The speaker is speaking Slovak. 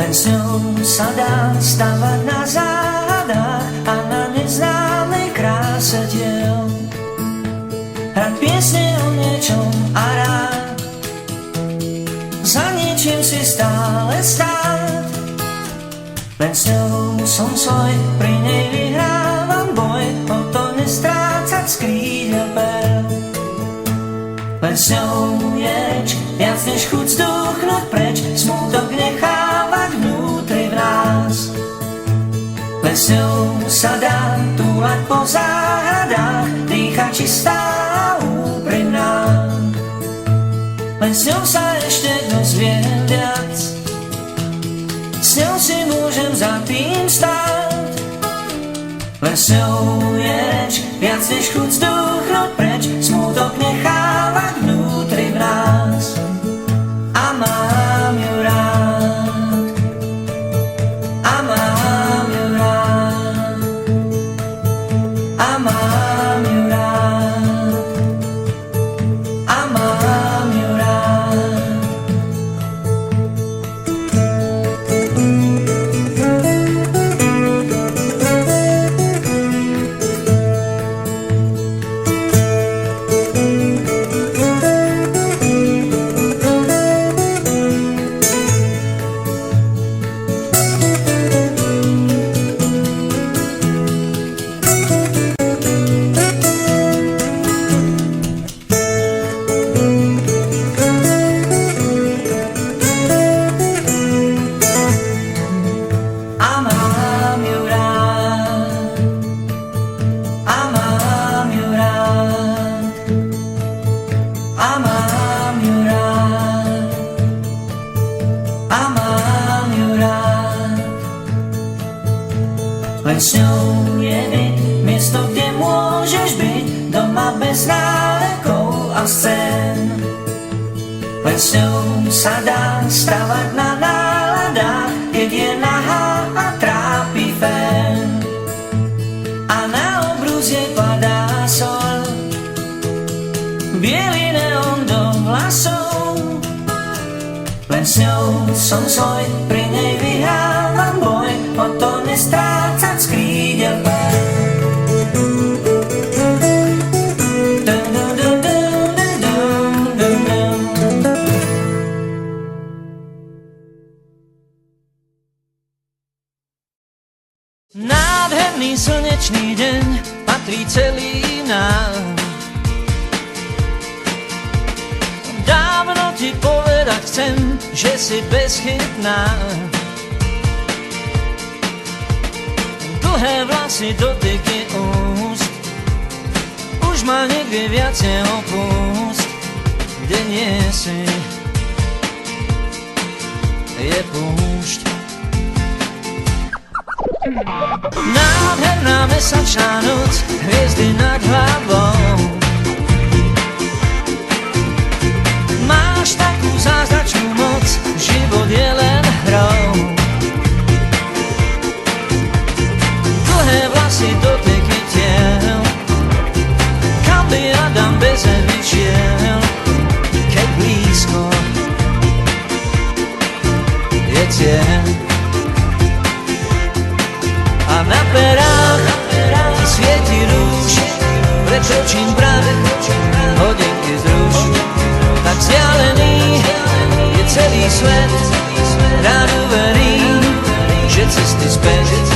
Len s ňou sa dá stavať na záhadách a na neznámej kráse diel. Hrať piesne o niečom a rád za niečím si stále stáť. Len s ňou som svoj, pri nej vyhrávam boj, o to nestrácať z krídel perl. Len s ňou je reč, viac než chuť zdúchnuť preč, smútok nechávať vnútri v nás. Len s ňou sa dá túlať po záhradách, dýcha čistá a úprimná. Len s ňou sa ešte dozviem viac, s ňou si môžem za tým stáť. Len s ňou je reč, viac než chuť zdúchnuť preč, smútok nechávať vnútri v nás. A mám ju rád, a mám ju rád, a mám ju rád, a mám ju rád. Len s ňou je byt, miesto, kde môžeš byť, doma bez nálekov a scén. Len s ňou sa dá stavať na náladách, keď je nahá a trápi fén. A na obrus jej padá sol, bielý neon do vlasov. Len s ňou som svoj, pri nej vyhrávam boj, o to nestrácať z krídel pár. Nádherný slnečný deň patrí celý nám. Dávno ti povedať chcem, že si bezchybná. Dlhé vlasy, dotyky úst, už ma nikdy viac neopúšť. Kde nie si, je púšť. Nádherná mesačná noc, hviezdy nad hlavou. Máš takú zázračnú moc, život je len hrou. Dlhé vlasy, dotyky tiel, kam by Adam bez Evy šiel, keď blízko je cieľ. A na perách ti svieti rúž, pred očím prach hodinky zruš. Tak vzdialený je celý svet, rád uverím, že cesty späť